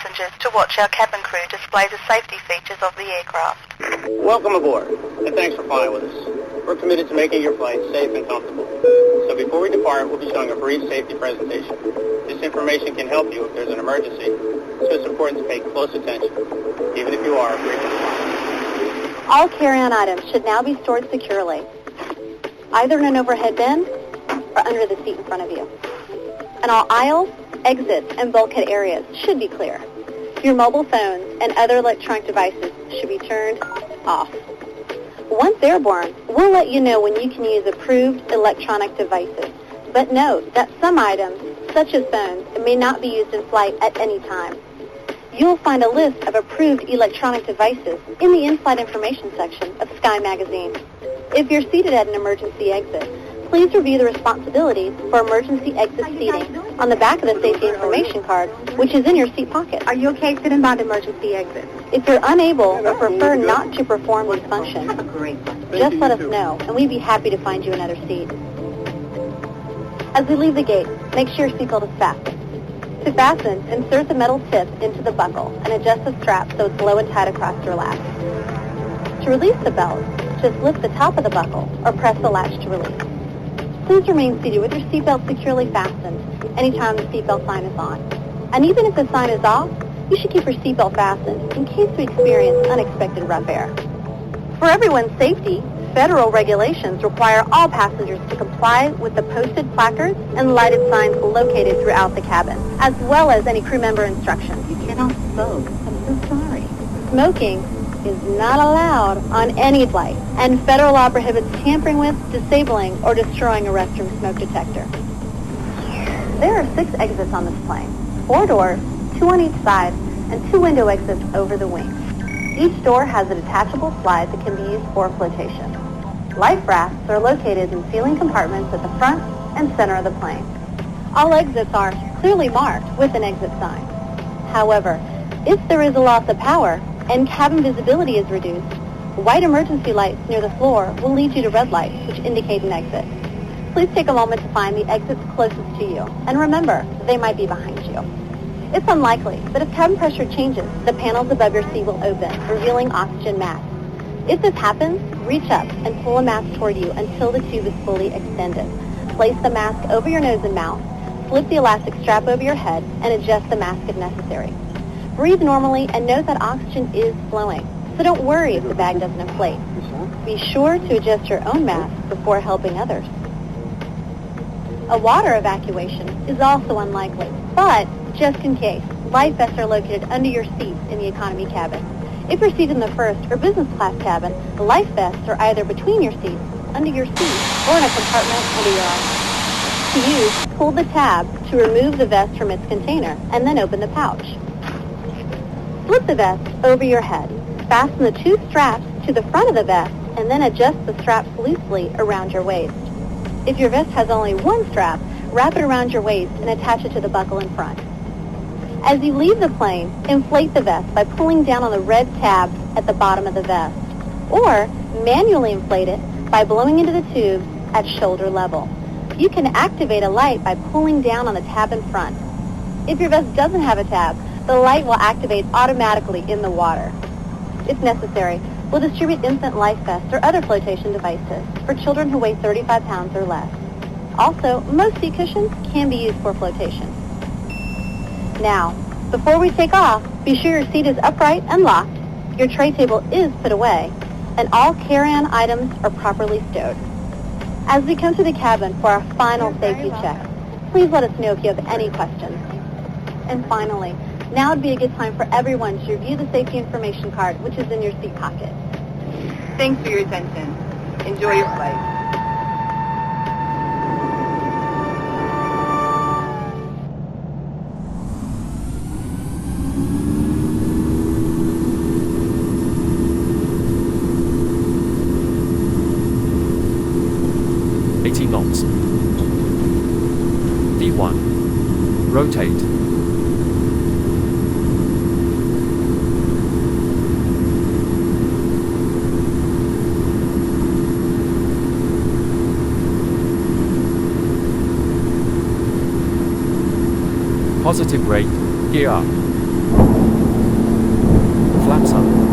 passengers to watch our cabin crew display the safety features of the aircraft. Welcome aboard, and thanks for flying with us. We're committed to making your flight safe and comfortable. So before we depart, we'll be showing a brief safety presentation. This information can help you if there's an emergency, so it's important to pay close attention, even if you are a frequent flyer. All carry-on items should now be stored securely, either in an overhead bin or under the seat in front of you. And all aisles, exits, and bulkhead areas should be clear. Your mobile phones and other electronic devices should be turned off. Once airborne, we'll let you know when you can use approved electronic devices. But note that some items, such as phones, may not be used in flight at any time. You'll find a list of approved electronic devices in the in-flight information section of Sky Magazine. If you're seated at an emergency exit, please review the responsibilities for emergency exit seating on the back of the safety information card, which is in your seat pocket. Are you okay sitting by the emergency exit? If you're unable or prefer not to perform these functions, just let us know, and we'd be happy to find you another seat. As we leave the gate, make sure your seatbelt is fastened. To fasten, insert the metal tip into the buckle and adjust the strap so it's low and tight across your lap. To release the belt, just lift the top of the buckle or press the latch to release. Please remain seated with your seatbelt securely fastened anytime the seatbelt sign is on. And even if the sign is off, you should keep your seatbelt fastened in case we experience unexpected rough air. For everyone's safety, federal regulations require all passengers to comply with the posted placards and lighted signs located throughout the cabin, as well as any crew member instructions. You cannot smoke. I'm so sorry. Smoking is not allowed on any flight, and federal law prohibits tampering with, disabling, or destroying a restroom smoke detector. There are 6 exits on this plane, 4 doors, 2 on each side, and 2 window exits over the wings. Each door has a detachable slide that can be used for flotation. Life rafts are located in ceiling compartments at the front and center of the plane. All exits are clearly marked with an exit sign. However, if there is a loss of power and cabin visibility is reduced, white emergency lights near the floor will lead you to red lights, which indicate an exit. Please take a moment to find the exits closest to you, and remember, they might be behind you. It's unlikely, but if cabin pressure changes, the panels above your seat will open, revealing oxygen masks. If this happens, reach up and pull a mask toward you until the tube is fully extended. Place the mask over your nose and mouth, slip the elastic strap over your head, and adjust the mask if necessary. Breathe normally and note that oxygen is flowing, so don't worry if the bag doesn't inflate. Be sure to adjust your own mask before helping others. A water evacuation is also unlikely, but just in case, life vests are located under your seats in the economy cabin. If you're seated in the first or business class cabin, the life vests are either between your seats, under your seat, or in a compartment under your arm. To use, pull the tab to remove the vest from its container and then open the pouch. Slip the vest over your head. Fasten the 2 straps to the front of the vest and then adjust the straps loosely around your waist. If your vest has only 1 strap, wrap it around your waist and attach it to the buckle in front. As you leave the plane, inflate the vest by pulling down on the red tab at the bottom of the vest, or manually inflate it by blowing into the tubes at shoulder level. You can activate a light by pulling down on the tab in front. If your vest doesn't have a tab, the light will activate automatically in the water. If necessary, we'll distribute infant life vests or other flotation devices for children who weigh 35 pounds or less. Also, most seat cushions can be used for flotation. Now, before we take off, be sure your seat is upright and locked, your tray table is put away, and all carry-on items are properly stowed. As we come to the cabin for our final safety check, please let us know if you have any questions. And finally, now would be a good time for everyone to review the safety information card, which is in your seat pocket. Thanks for your attention. Enjoy your flight. knots. V1. Rotate. Positive rate, gear up. Delta.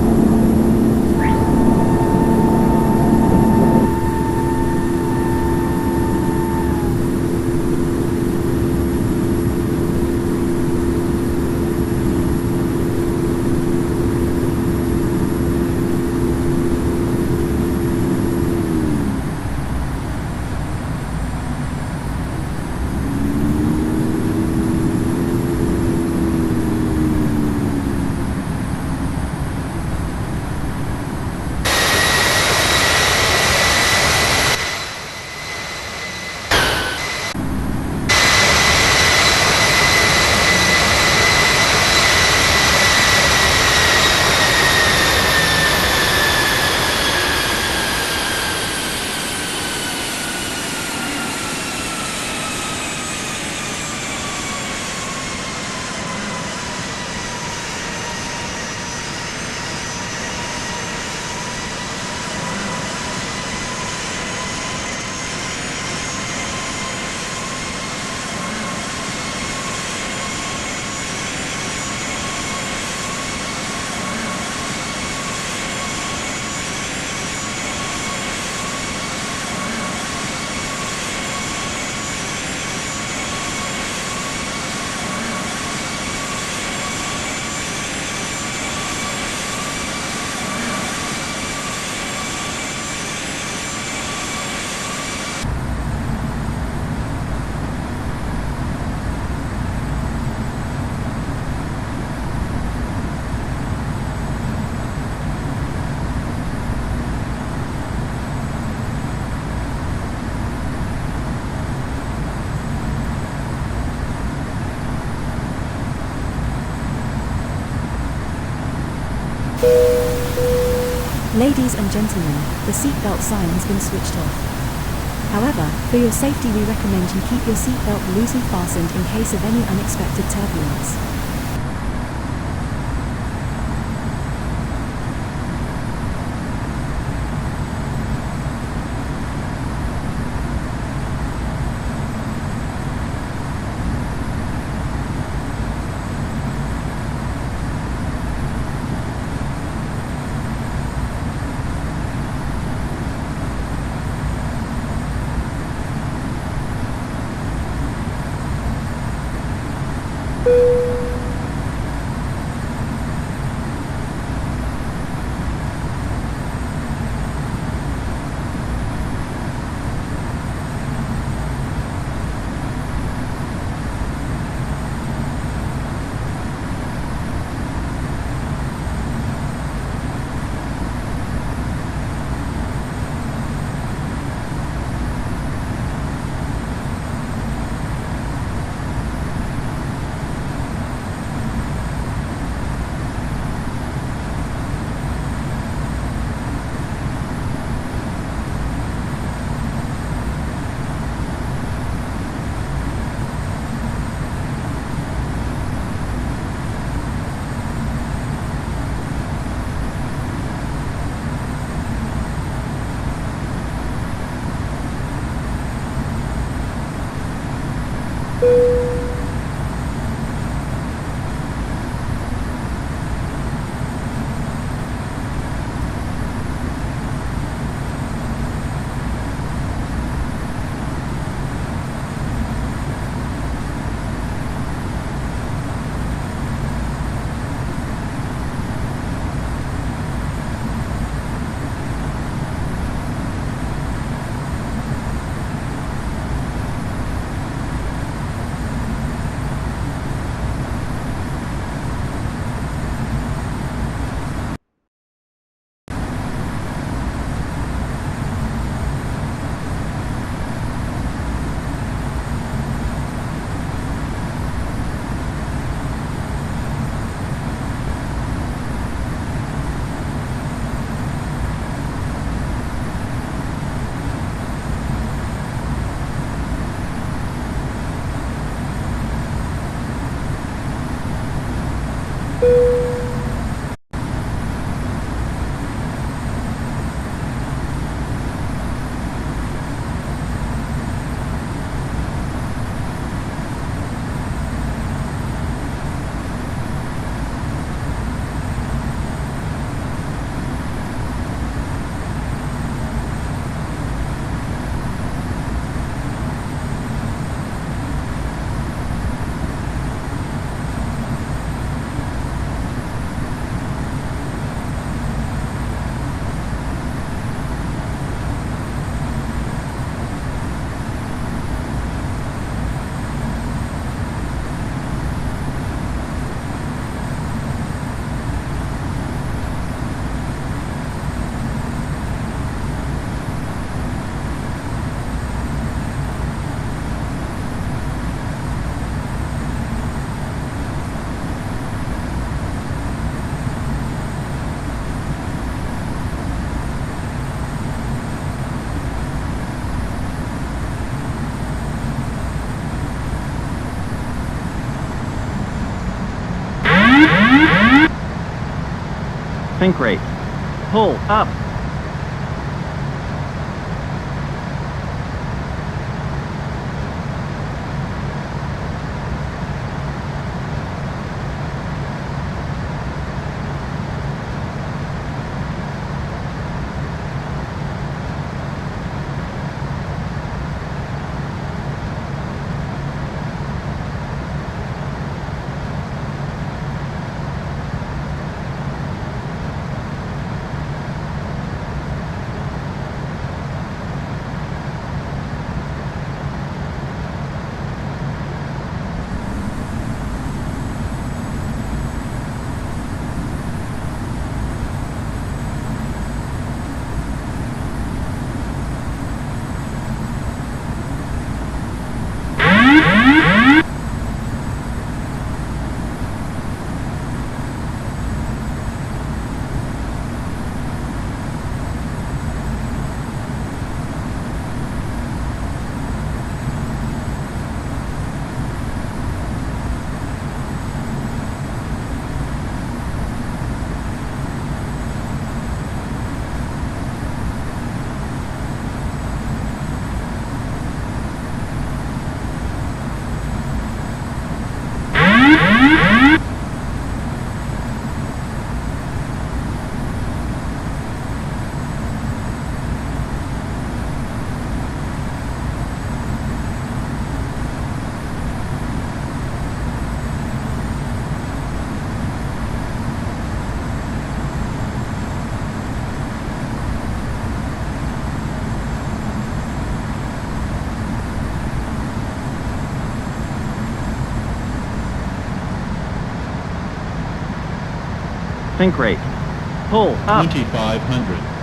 Ladies and gentlemen, the seatbelt sign has been switched off. However, for your safety we recommend you keep your seatbelt loosely fastened in case of any unexpected turbulence. Sink rate. Pull up. Sink rate. Pull up. 2,500.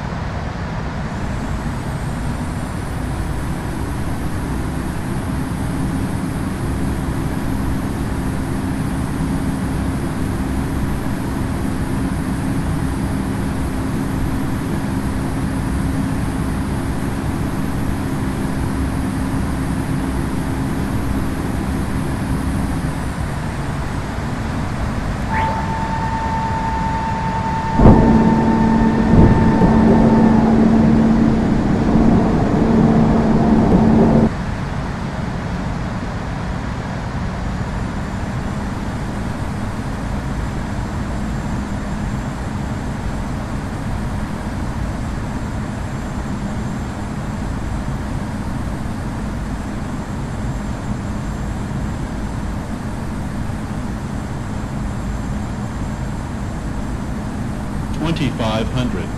$2,500.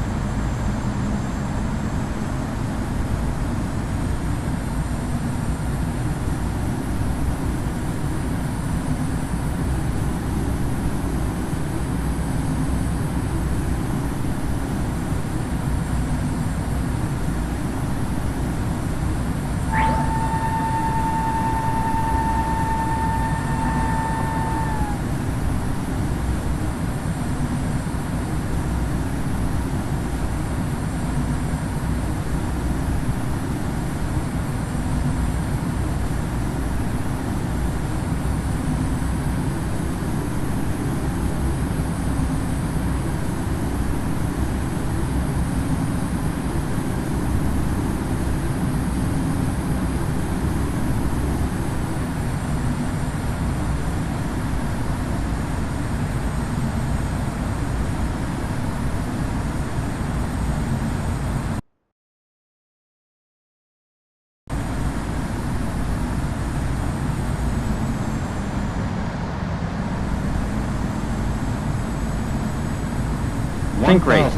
Sink rate.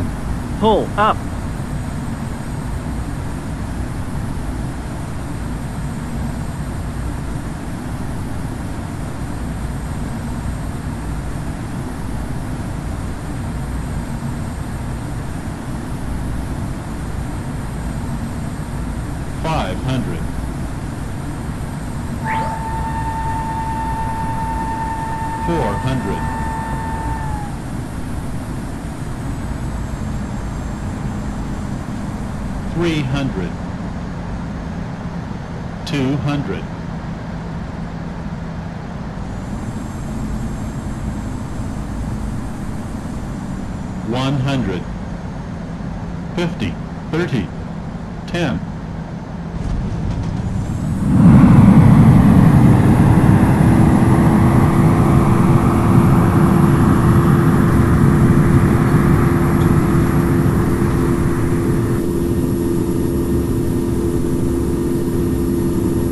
Pull up. $500. $400. $300. $200. 100. 50, 30, 10.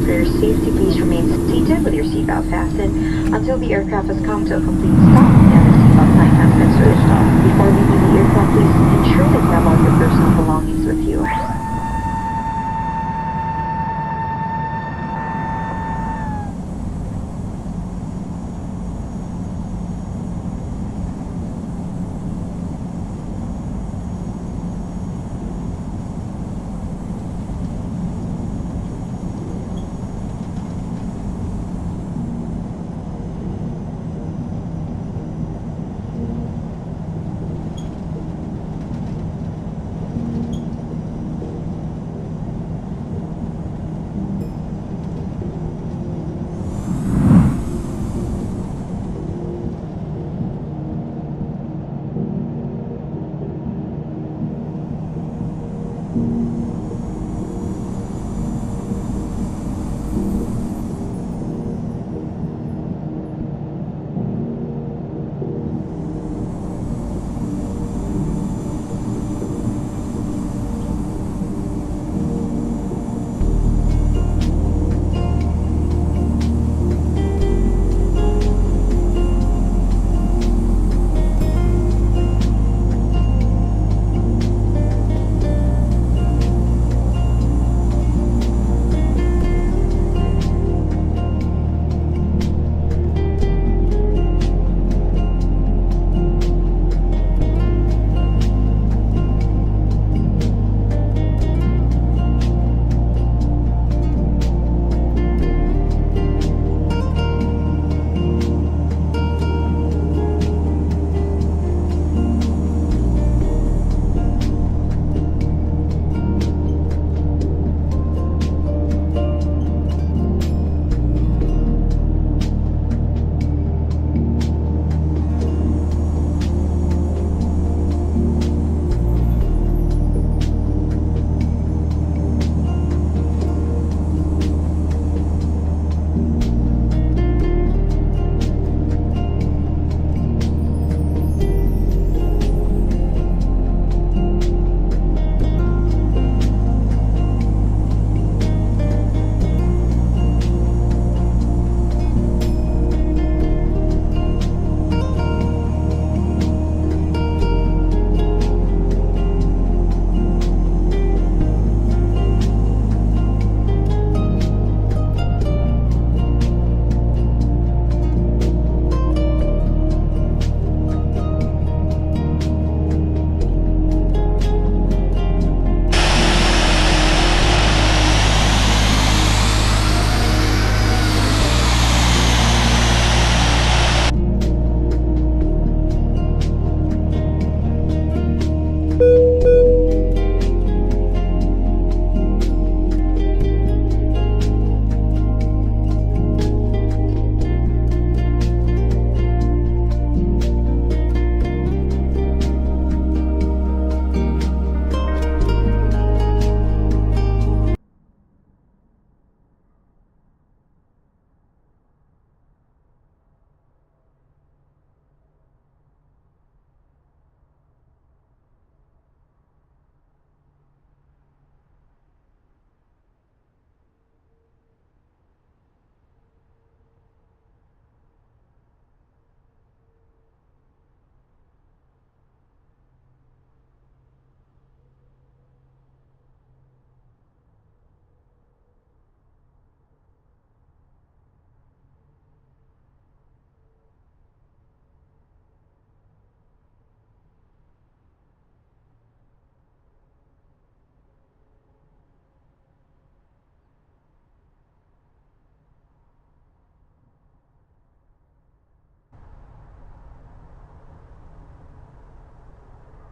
For your safety, please remain seated with your seatbelt fastened until the aircraft has come to a complete stop and the seatbelt sign has been switched off. Before leaving the aircraft, please ensure that you have all your personal belongings with you.